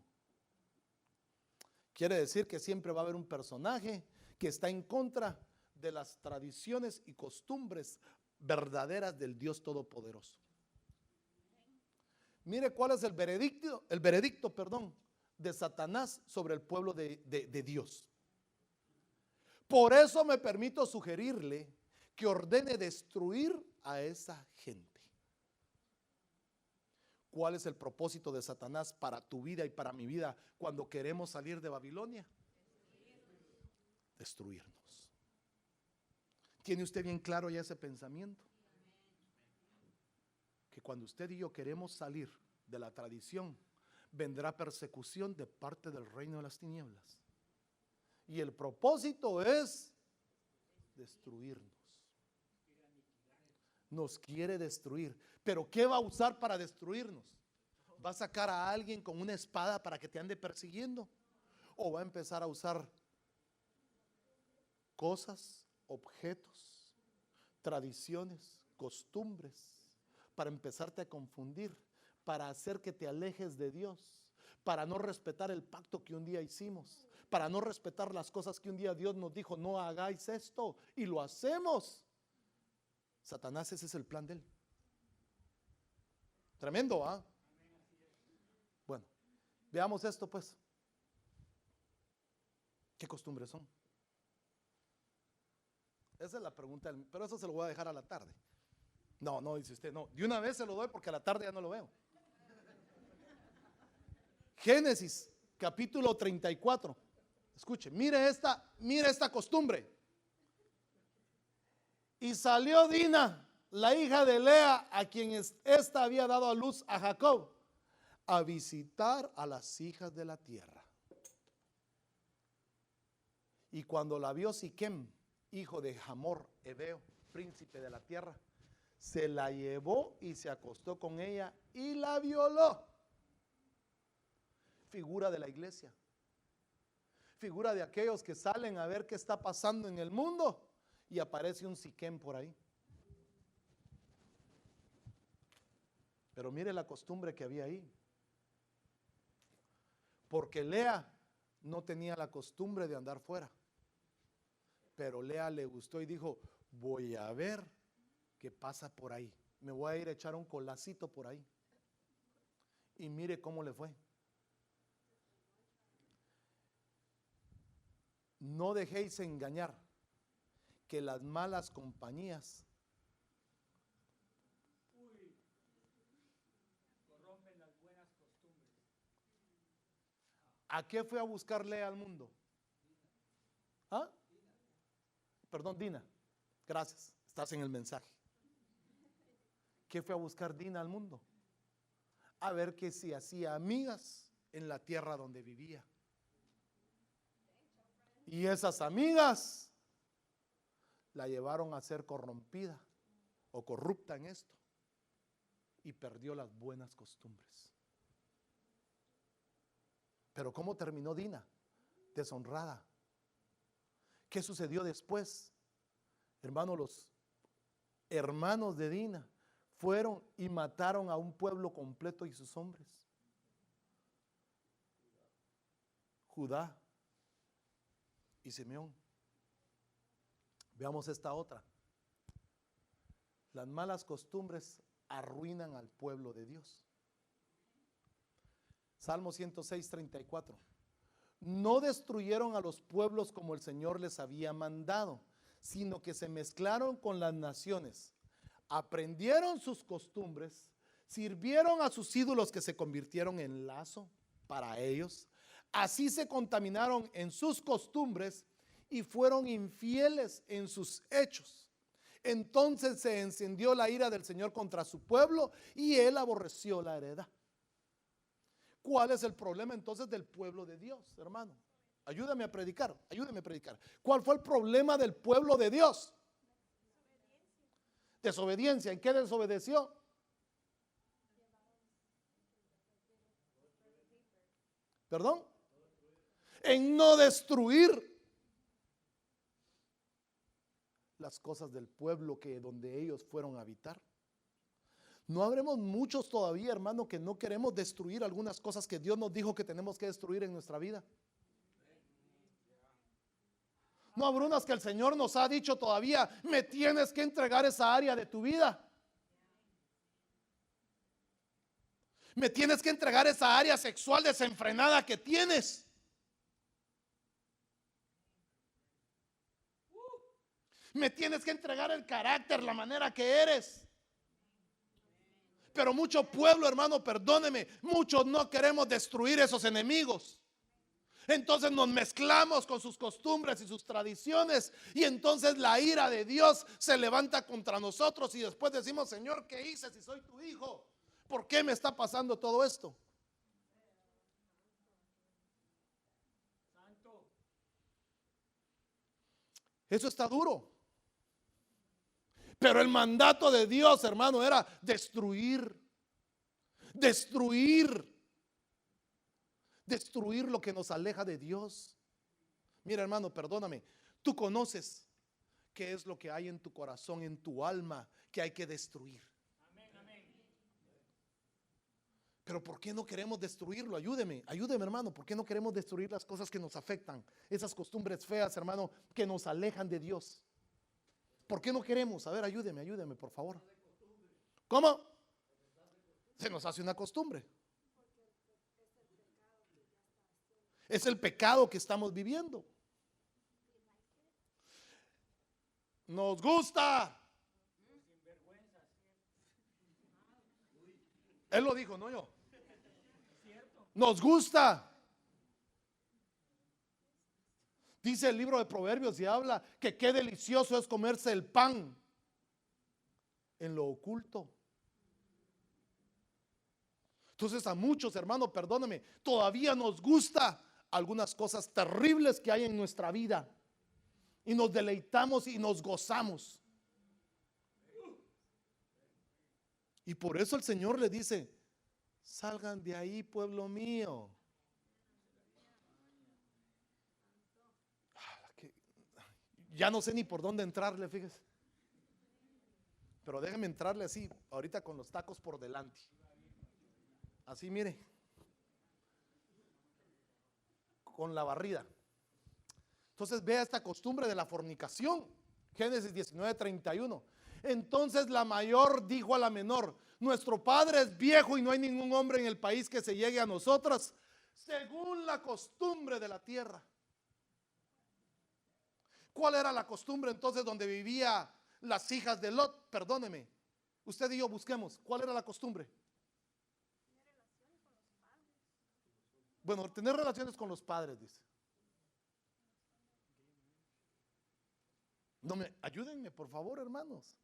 Quiere decir que siempre va a haber un personaje que está en contra de las tradiciones y costumbres verdaderas del Dios Todopoderoso. Mire cuál es el veredicto, de Satanás sobre el pueblo de Dios. Por eso me permito sugerirle que ordene destruir a esa gente. ¿Cuál es el propósito de Satanás para tu vida y para mi vida cuando queremos salir de Babilonia? Destruirnos. ¿Tiene usted bien claro ya ese pensamiento? Que cuando usted y yo queremos salir de la tradición, vendrá persecución de parte del reino de las tinieblas. Y el propósito es destruirnos. Nos quiere destruir. Pero ¿qué va a usar para destruirnos? ¿Va a sacar a alguien con una espada para que te ande persiguiendo? ¿O va a empezar a usar cosas, objetos, tradiciones, costumbres para empezarte a confundir, para hacer que te alejes de Dios, para no respetar el pacto que un día hicimos, para no respetar las cosas que un día Dios nos dijo: no hagáis esto, y lo hacemos? Satanás, ese es el plan de él. Tremendo, ¿ah? Bueno, veamos esto, pues. ¿Qué costumbres son? Esa es la pregunta, pero eso se lo voy a dejar a la tarde. No, dice usted, no, de una vez se lo doy porque a la tarde ya no lo veo. Génesis capítulo 34. Escuche, mire esta costumbre. Y salió Dina, la hija de Lea, a quien ésta había dado a luz a Jacob, a visitar a las hijas de la tierra. Y cuando la vio Siquem, hijo de Hamor Heveo, príncipe de la tierra, se la llevó y se acostó con ella y la violó. Figura de la iglesia, figura de aquellos que salen a ver qué está pasando en el mundo y aparece un Siquem por ahí. Pero mire la costumbre que había ahí, porque Lea no tenía la costumbre de andar fuera, pero Lea le gustó y dijo: voy a ver que pasa por ahí. Me voy a ir a echar un colacito por ahí. Y mire cómo le fue. No dejéis engañar, que las malas compañías corrompen las buenas costumbres. ¿A qué fue a buscarle al mundo? ¿Ah? Perdón, Dina. Gracias, estás en el mensaje. ¿Qué fue a buscar Dina al mundo? A ver que si hacía amigas en la tierra donde vivía. Y esas amigas la llevaron a ser corrompida o corrupta en esto. Y perdió las buenas costumbres. Pero ¿cómo terminó Dina? Deshonrada. ¿Qué sucedió después? Hermano, los hermanos de Dina fueron y mataron a un pueblo completo y sus hombres. Judá y Simeón. Veamos esta otra. Las malas costumbres arruinan al pueblo de Dios. Salmo 106, 34. No destruyeron a los pueblos como el Señor les había mandado, sino que se mezclaron con las naciones, aprendieron sus costumbres, sirvieron a sus ídolos que se convirtieron en lazo para ellos. Así se contaminaron en sus costumbres y fueron infieles en sus hechos. Entonces se encendió la ira del Señor contra su pueblo y él aborreció la heredad. ¿Cuál es el problema entonces del pueblo de Dios, hermano? Ayúdame a predicar, ayúdame a predicar. ¿Cuál fue el problema del pueblo de Dios? Desobediencia. ¿En qué desobedeció? ¿Perdón? En no destruir las cosas del pueblo que donde ellos fueron a habitar. No habremos muchos todavía, hermano, que no queremos destruir algunas cosas que Dios nos dijo que tenemos que destruir en nuestra vida. No habrá unas que el Señor nos ha dicho todavía, me tienes que entregar esa área de tu vida. Me tienes que entregar esa área sexual desenfrenada que tienes. Me tienes que entregar el carácter, la manera que eres. Pero mucho pueblo, hermano, perdóneme, muchos no queremos destruir esos enemigos. Entonces nos mezclamos con sus costumbres y sus tradiciones y entonces la ira de Dios se levanta contra nosotros y después decimos, Señor, ¿qué hice si soy tu hijo? ¿Por qué me está pasando todo esto? Santo. Eso está duro. Pero el mandato de Dios, hermano, era destruir lo que nos aleja de Dios. Mira, hermano, perdóname, tú conoces qué es lo que hay en tu corazón, en tu alma, que hay que destruir. Amén, amén. Pero ¿por qué no queremos destruirlo? Ayúdeme, hermano. ¿Por qué no queremos destruir las cosas que nos afectan? Esas costumbres feas, hermano, que nos alejan de Dios. ¿Por qué no queremos? A ver, ayúdeme, por favor. ¿Cómo? Se nos hace una costumbre. Es el pecado que estamos viviendo. Nos gusta. Él lo dijo, no yo. Nos gusta. Dice el libro de Proverbios y habla que qué delicioso es comerse el pan en lo oculto. Entonces a muchos, hermanos, perdónenme, todavía nos gusta algunas cosas terribles que hay en nuestra vida y nos deleitamos y nos gozamos. Y por eso el Señor le dice, salgan de ahí, pueblo mío. Ya no sé ni por dónde entrarle, fíjese. Pero déjeme entrarle así, ahorita con los tacos por delante. Así, mire. Con la barrida. Entonces vea esta costumbre de la fornicación. Génesis 19:31. Entonces la mayor dijo a la menor: nuestro padre es viejo y no hay ningún hombre en el país que se llegue a nosotras, según la costumbre de la tierra. ¿Cuál era la costumbre entonces donde vivían las hijas de Lot? Perdóneme, usted y yo busquemos. ¿Cuál era la costumbre? Bueno, tener relaciones con los padres, dice. No me, ayúdenme, por favor, hermanos.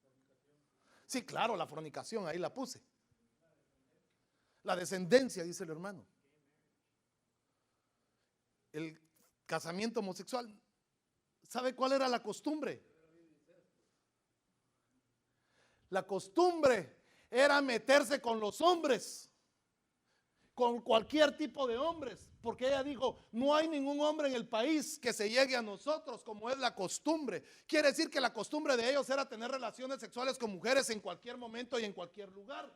Sí, claro, la fornicación, ahí la puse. La descendencia, dice el hermano. El casamiento homosexual. ¿Sabe cuál era la costumbre? La costumbre era meterse con los hombres, con cualquier tipo de hombres, porque ella dijo: no hay ningún hombre en el país que se llegue a nosotros, como es la costumbre. Quiere decir que la costumbre de ellos era tener relaciones sexuales con mujeres en cualquier momento y en cualquier lugar.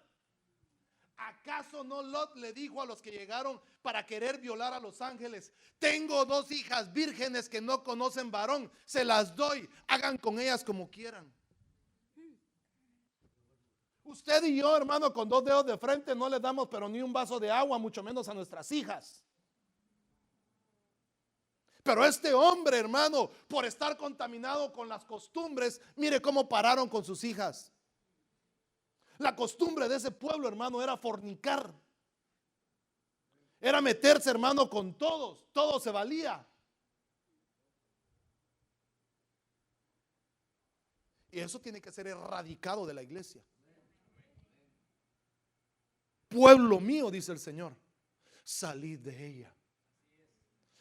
¿Acaso no Lot le dijo a los que llegaron para querer violar a los ángeles: tengo 2 hijas vírgenes que no conocen varón, se las doy, hagan con ellas como quieran? Usted y yo, hermano, con 2 dedos de frente no le damos pero ni un vaso de agua, mucho menos a nuestras hijas. Pero este hombre, hermano, por estar contaminado con las costumbres, mire cómo pararon con sus hijas. La costumbre de ese pueblo, hermano, era fornicar. Era meterse, hermano, con todos. Todo se valía. Y eso tiene que ser erradicado de la iglesia. Pueblo mío, dice el Señor, salid de ella.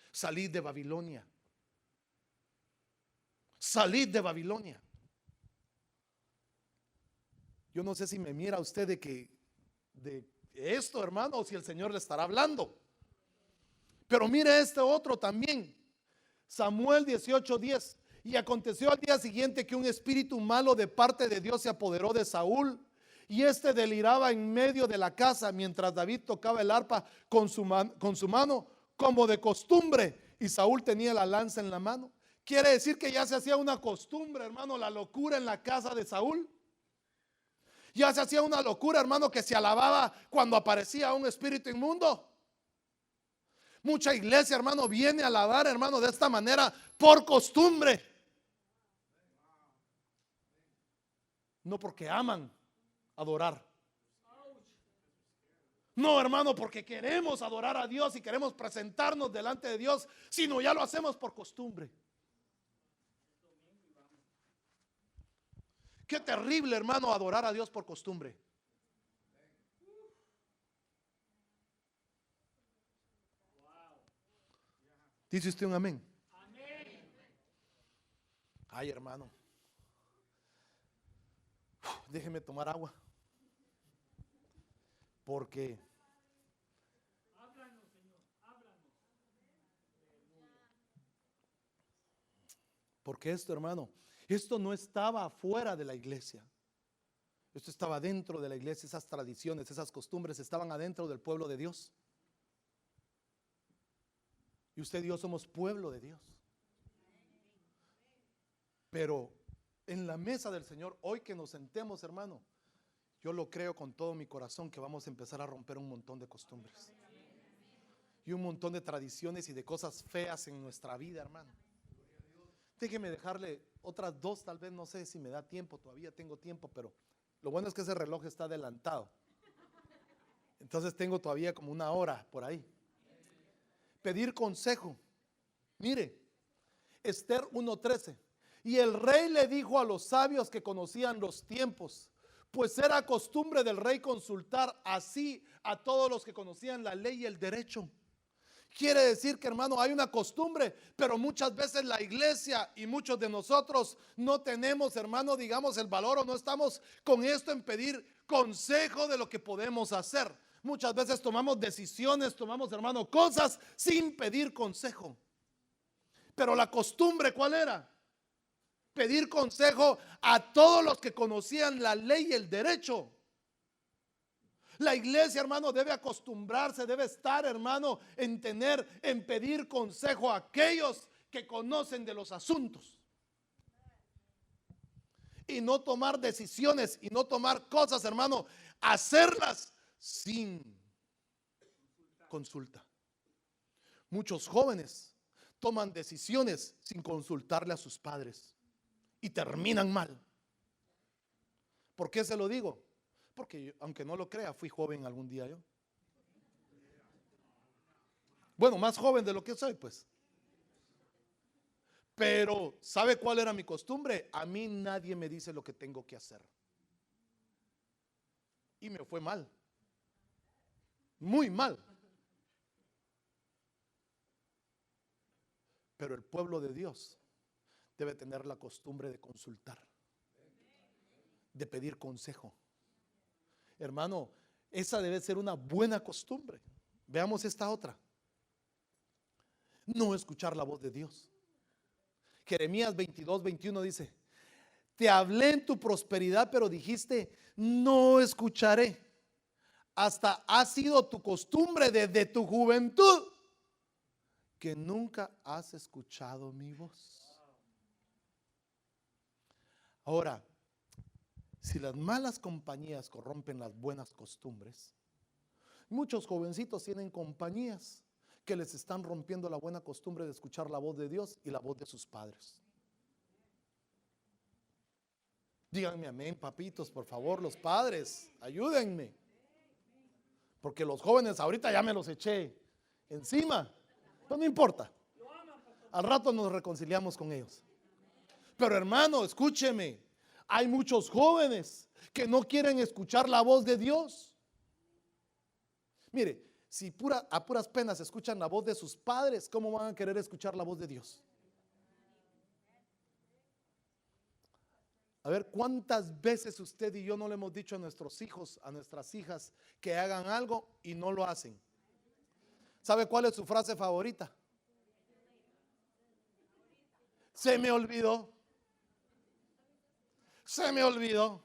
Salid de Babilonia. Salid de Babilonia. Yo no sé si me mira usted de esto, hermano, o si el Señor le estará hablando. Pero mire este otro también. Samuel 18:10. Y aconteció al día siguiente que un espíritu malo de parte de Dios se apoderó de Saúl, y este deliraba en medio de la casa mientras David tocaba el arpa con su mano, como de costumbre, y Saúl tenía la lanza en la mano. Quiere decir que ya se hacía una costumbre, hermano, la locura en la casa de Saúl. Ya se hacía una locura, hermano, que se alababa cuando aparecía un espíritu inmundo. Mucha iglesia, hermano, viene a alabar, hermano, de esta manera por costumbre. No porque aman adorar. No, hermano, porque queremos adorar a Dios y queremos presentarnos delante de Dios, sino ya lo hacemos por costumbre. Qué terrible, hermano, adorar a Dios por costumbre. ¿Dice usted un amén? Ay, hermano, déjeme tomar agua, porque Háblanos, Señor, háblanos. porque esto, hermano, esto no estaba afuera de la iglesia. Esto estaba dentro de la iglesia. Esas tradiciones, esas costumbres estaban adentro del pueblo de Dios. Y usted y yo somos pueblo de Dios. Pero en la mesa del Señor, hoy que nos sentemos, hermano, yo lo creo con todo mi corazón que vamos a empezar a romper un montón de costumbres y un montón de tradiciones y de cosas feas en nuestra vida, hermano. Déjeme dejarle otras 2, tal vez, no sé si me da tiempo, todavía tengo tiempo, pero lo bueno es que ese reloj está adelantado. Entonces tengo todavía como 1 hora por ahí. Pedir consejo. Mire, Esther 1:13. Y el rey le dijo a los sabios que conocían los tiempos, pues era costumbre del rey consultar así a todos los que conocían la ley y el derecho. Quiere decir que, hermano, hay una costumbre, pero muchas veces la iglesia y muchos de nosotros no tenemos, hermano, digamos, el valor, o no estamos con esto en pedir consejo de lo que podemos hacer. Muchas veces tomamos decisiones, tomamos, hermano, cosas sin pedir consejo. Pero la costumbre, ¿cuál era? Pedir consejo a todos los que conocían la ley y el derecho. La iglesia, hermano, debe acostumbrarse, debe estar, hermano, en pedir consejo a aquellos que conocen de los asuntos. y no tomar decisiones y no tomar cosas, hermano, hacerlas sin consulta. Muchos jóvenes toman decisiones sin consultarle a sus padres y terminan mal. ¿Por qué se lo digo? Porque yo, aunque no lo crea, fui joven algún día yo. Bueno, más joven de lo que soy, pues. Pero, ¿sabe cuál era mi costumbre? A mí nadie me dice lo que tengo que hacer. Y me fue mal. Muy mal. Pero el pueblo de Dios debe tener la costumbre de consultar, de pedir consejo. Hermano, esa debe ser una buena costumbre. Veamos esta otra. No escuchar la voz de Dios. Jeremías 22:21 dice: te hablé en tu prosperidad, pero dijiste, no escucharé. Hasta ha sido tu costumbre desde tu juventud, que nunca has escuchado mi voz. Ahora, si las malas compañías corrompen las buenas costumbres, muchos jovencitos tienen compañías que les están rompiendo la buena costumbre de escuchar la voz de Dios y la voz de sus padres. Díganme amén, papitos, por favor, los padres, ayúdenme. Porque los jóvenes ahorita ya me los eché encima. Pero no importa. Al rato nos reconciliamos con ellos. Pero hermano, escúcheme. Hay muchos jóvenes que no quieren escuchar la voz de Dios. Mire, si a puras penas escuchan la voz de sus padres, ¿cómo van a querer escuchar la voz de Dios? A ver, ¿cuántas veces usted y yo no le hemos dicho a nuestros hijos, a nuestras hijas, que hagan algo y no lo hacen? ¿Sabe cuál es su frase favorita? Se me olvidó. Se me olvidó.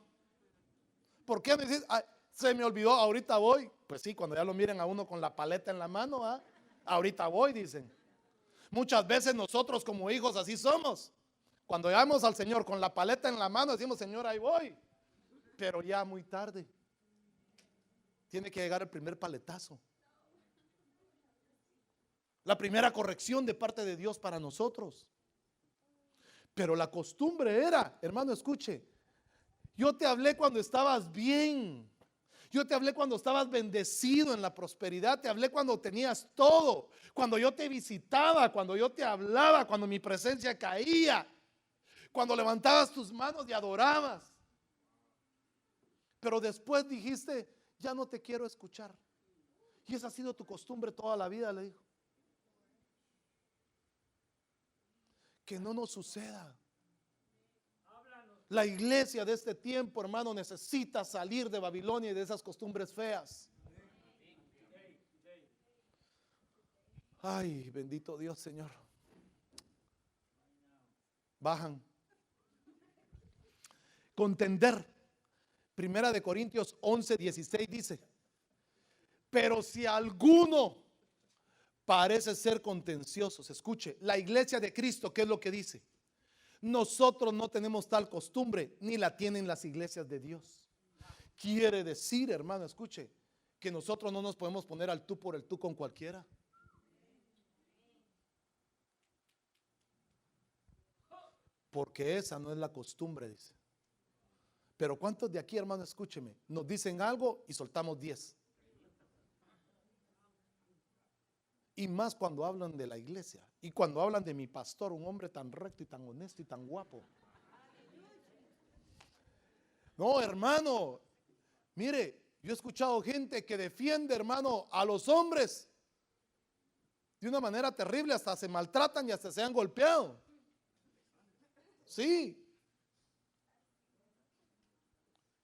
¿Por qué me dices, se me olvidó, ahorita voy? Pues sí, cuando ya lo miren a uno con la paleta en la mano, ahorita voy, dicen. Muchas veces nosotros como hijos así somos. Cuando llegamos al Señor con la paleta en la mano, decimos, Señor, ahí voy. Pero ya muy tarde. Tiene que llegar el primer paletazo. La primera corrección de parte de Dios para nosotros. Pero la costumbre era, hermano, escuche, yo te hablé cuando estabas bien. Yo te hablé cuando estabas bendecido en la prosperidad. Te hablé cuando tenías todo. Cuando yo te visitaba, cuando yo te hablaba, cuando mi presencia caía. Cuando levantabas tus manos y adorabas. Pero después dijiste, ya no te quiero escuchar. Y esa ha sido tu costumbre toda la vida, le dijo. Que no nos suceda. La iglesia de este tiempo, hermano, necesita salir de Babilonia y de esas costumbres feas. Ay, bendito Dios, Señor. Bajan. Contender. Primera de Corintios 11:16 dice: pero si alguno parece ser contencioso, escuche, la iglesia de Cristo, ¿qué es lo que dice? Nosotros no tenemos tal costumbre, ni la tienen las iglesias de Dios. Quiere decir, hermano, escuche, que nosotros no nos podemos poner al tú por el tú con cualquiera. Porque esa no es la costumbre, dice. Pero ¿cuántos de aquí, hermano, escúcheme, nos dicen algo y soltamos 10? Y más cuando hablan de la iglesia. Y cuando hablan de mi pastor, un hombre tan recto y tan honesto y tan guapo. No, hermano. Mire, yo he escuchado gente que defiende, hermano, a los hombres de una manera terrible. Hasta se maltratan y hasta se han golpeado. Sí.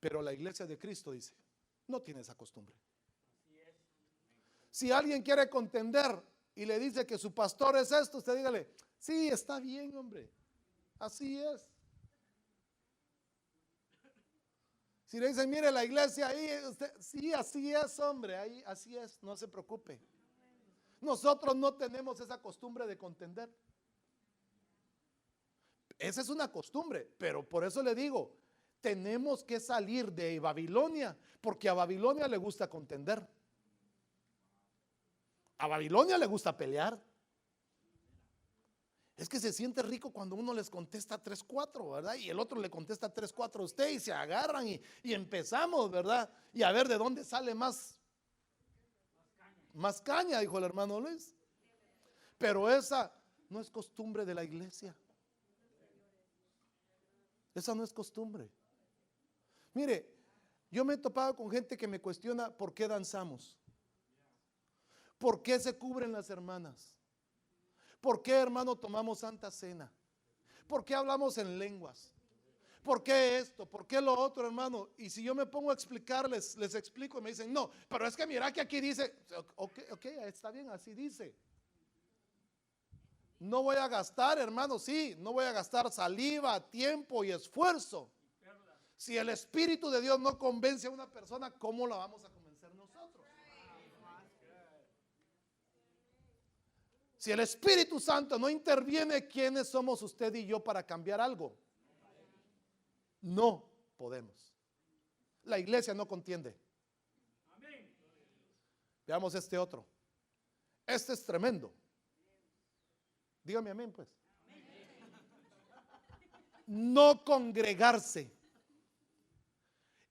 Pero la iglesia de Cristo dice, no tiene esa costumbre. Si alguien quiere contender y le dice que su pastor es esto, usted dígale, sí, está bien, hombre, así es. Si le dicen, mire la iglesia ahí, usted, sí, así es, hombre, ahí así es, no se preocupe. Nosotros no tenemos esa costumbre de contender. Esa es una costumbre, pero por eso le digo, tenemos que salir de Babilonia, porque a Babilonia le gusta contender. A Babilonia le gusta pelear. Es que se siente rico cuando uno les contesta 3-4, ¿verdad? Y el otro le contesta 3-4 a usted y se agarran y empezamos, ¿verdad? Y a ver de dónde sale más caña, dijo el hermano Luis. Pero esa no es costumbre de la iglesia. Esa no es costumbre. Mire, yo me he topado con gente que me cuestiona por qué danzamos, por qué se cubren las hermanas, por qué, hermano, tomamos santa cena, por qué hablamos en lenguas, por qué esto, por qué lo otro, hermano. Y si yo me pongo a explicarles, les explico y me dicen, no, pero es que mira que aquí dice, ok, está bien, así dice. No voy a gastar, hermano, sí, no voy a gastar saliva, tiempo y esfuerzo. Si el Espíritu de Dios no convence a una persona, ¿cómo la vamos a convencer nosotros? Si el Espíritu Santo no interviene, ¿quiénes somos usted y yo para cambiar algo? No podemos. La iglesia no contiende. Veamos este otro. Este es tremendo. Dígame amén, pues. No congregarse.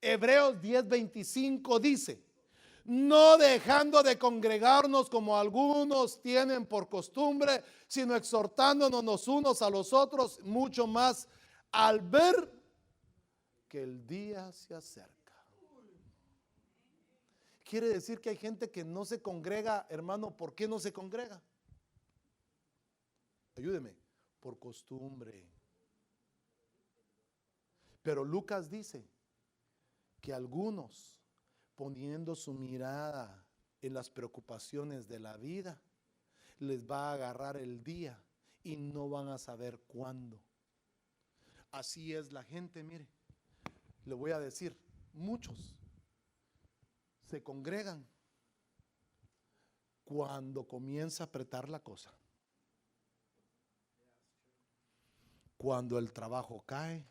Hebreos 10:25 dice: no dejando de congregarnos como algunos tienen por costumbre, sino exhortándonos los unos a los otros, mucho más al ver que el día se acerca. Quiere decir que hay gente que no se congrega, hermano. ¿Por qué no se congrega? Ayúdeme, por costumbre. Pero Lucas dice que algunos, poniendo su mirada en las preocupaciones de la vida, les va a agarrar el día y no van a saber cuándo. Así es la gente, mire. Le voy a decir, muchos se congregan cuando comienza a apretar la cosa. Cuando el trabajo cae,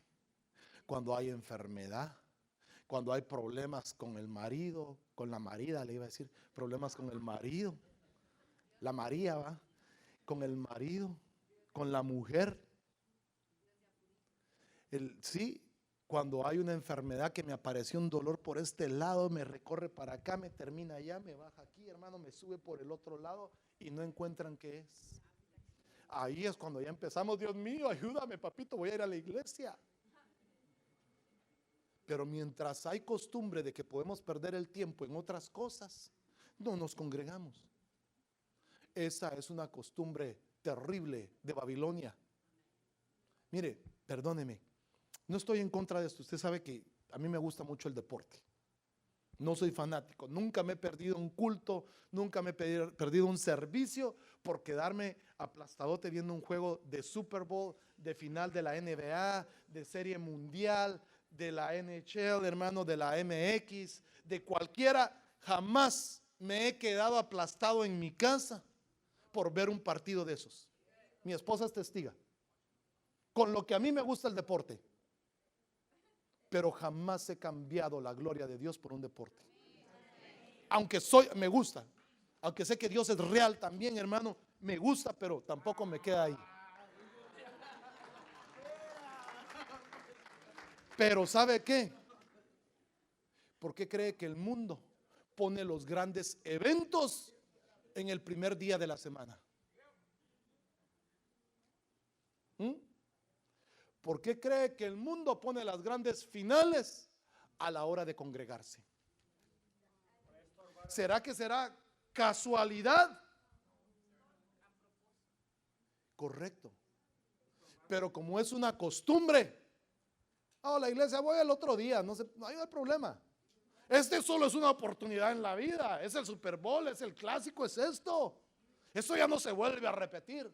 cuando hay enfermedad, cuando hay problemas con el marido, con la marida, le iba a decir, problemas con el marido, la María va, con el marido, con la mujer. Sí, cuando hay una enfermedad que me apareció un dolor por este lado, me recorre para acá, me termina allá, me baja aquí, hermano, me sube por el otro lado y no encuentran qué es. Ahí es cuando ya empezamos, Dios mío, ayúdame, papito, voy a ir a la iglesia. Pero mientras hay costumbre de que podemos perder el tiempo en otras cosas, no nos congregamos. Esa es una costumbre terrible de Babilonia. Mire, perdóneme, no estoy en contra de esto. Usted sabe que a mí me gusta mucho el deporte. No soy fanático, nunca me he perdido un culto, nunca me he perdido un servicio por quedarme aplastadote viendo un juego de Super Bowl, de final de la NBA, de serie mundial, de la NHL, hermano, de la MX, de cualquiera. Jamás me he quedado aplastado en mi casa por ver un partido de esos. Mi esposa es testiga. Con lo que a mí me gusta el deporte, pero jamás he cambiado la gloria de Dios por un deporte. Aunque me gusta, aunque sé que Dios es real también, hermano, me gusta, pero tampoco me queda ahí. Pero ¿sabe qué? ¿Por qué cree que el mundo pone los grandes eventos en el primer día de la semana? ¿Por qué cree que el mundo pone las grandes finales a la hora de congregarse? ¿Será que será casualidad? Correcto. Pero como es una costumbre, la iglesia voy el otro día, no hay problema. Este solo es una oportunidad en la vida, es el Super Bowl, es el clásico, es esto. Eso ya no se vuelve a repetir.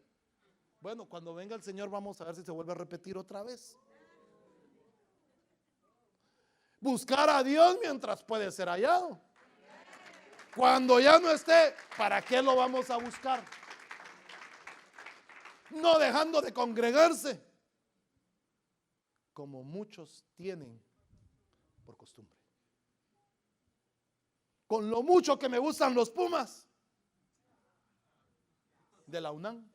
Bueno, cuando venga el Señor vamos a ver si se vuelve a repetir otra vez. Buscar a Dios mientras puede ser hallado. Cuando ya no esté, ¿para qué lo vamos a buscar? No dejando de congregarse, como muchos tienen por costumbre. Con lo mucho que me gustan los Pumas de la UNAM,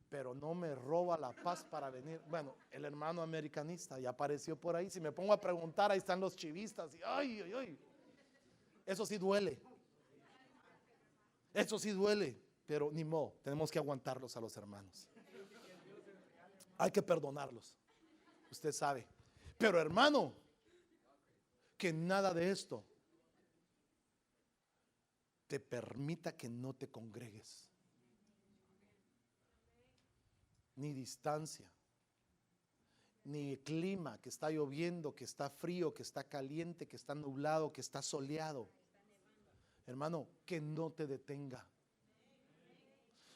pero no me roba la paz para venir. Bueno, el hermano americanista ya apareció por ahí. Si me pongo a preguntar, ahí están los chivistas. Y ay, ay, ay. Eso sí duele. Eso sí duele. Pero ni modo, tenemos que aguantarlos a los hermanos. Hay que perdonarlos. Usted sabe. Pero hermano, que nada de esto te permita que no te congregues. Ni distancia, ni clima, que está lloviendo, que está frío, que está caliente, que está nublado, que está soleado. Hermano, que no te detenga.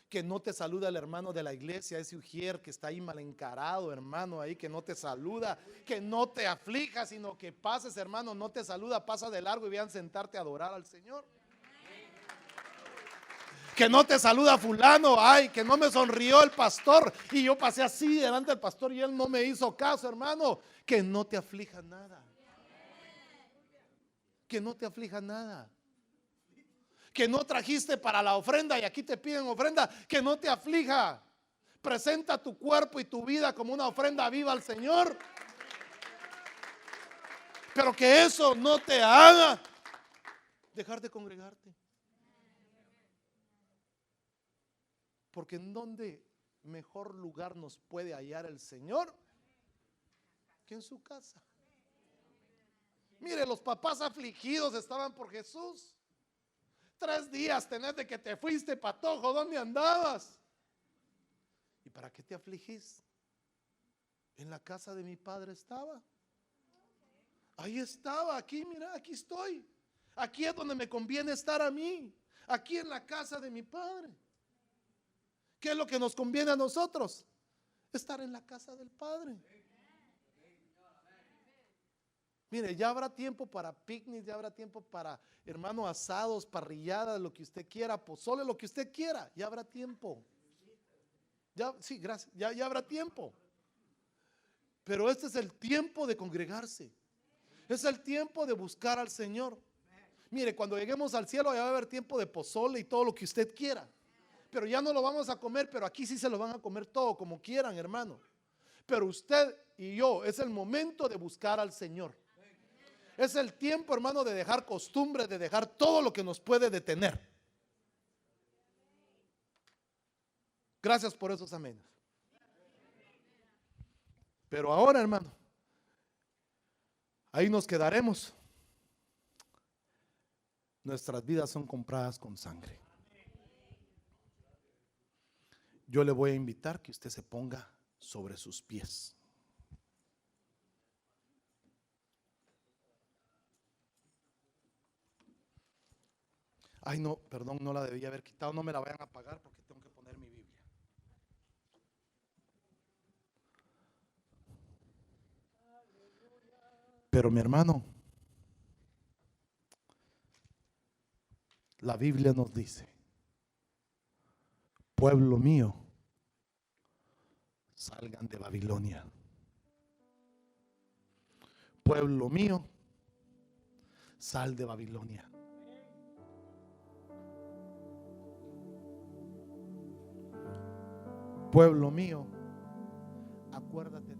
Que no te saluda el hermano de la iglesia, ese ujier que está ahí mal encarado, hermano, ahí que no te saluda, que no te aflija, sino que pases, hermano, no te saluda, pasa de largo y vean sentarte a adorar al Señor. Que no te saluda fulano, ay, que no me sonrió el pastor y yo pasé así delante del pastor y él no me hizo caso, hermano. Que no te aflija nada. Que no te aflija nada. Que no trajiste para la ofrenda y aquí te piden ofrenda, que no te aflija. Presenta tu cuerpo y tu vida como una ofrenda viva al Señor. Pero que eso no te haga dejar de congregarte. Porque ¿en dónde mejor lugar nos puede hallar el Señor que en su casa? Mire, los papás afligidos estaban por Jesús. 3 días tenés de que te fuiste, patojo, ¿dónde andabas? ¿Y para qué te afligís? En la casa de mi padre estaba. Ahí estaba, aquí, mira, aquí estoy. Aquí es donde me conviene estar a mí. Aquí en la casa de mi padre. ¿Qué es lo que nos conviene a nosotros? Estar en la casa del Padre. Mire, ya habrá tiempo para picnic, ya habrá tiempo para, hermano, asados, parrilladas, lo que usted quiera, pozole, lo que usted quiera, ya habrá tiempo. Ya, sí, gracias, ya habrá tiempo. Pero este es el tiempo de congregarse. Es el tiempo de buscar al Señor. Mire, cuando lleguemos al cielo ya va a haber tiempo de pozole y todo lo que usted quiera. Pero ya no lo vamos a comer, pero aquí sí se lo van a comer todo como quieran, hermano. Pero usted y yo, es el momento de buscar al Señor. Es el tiempo, hermano, de dejar costumbres, de dejar todo lo que nos puede detener. Gracias por esos amenes. Pero ahora, hermano, ahí nos quedaremos. Nuestras vidas son compradas con sangre. Yo le voy a invitar que usted se ponga sobre sus pies. Ay, no, perdón, no la debía haber quitado. No me la vayan a pagar porque tengo que poner mi Biblia. Pero mi hermano, la Biblia nos dice: pueblo mío, salgan de Babilonia. Pueblo mío, sal de Babilonia. Pueblo mío, acuérdate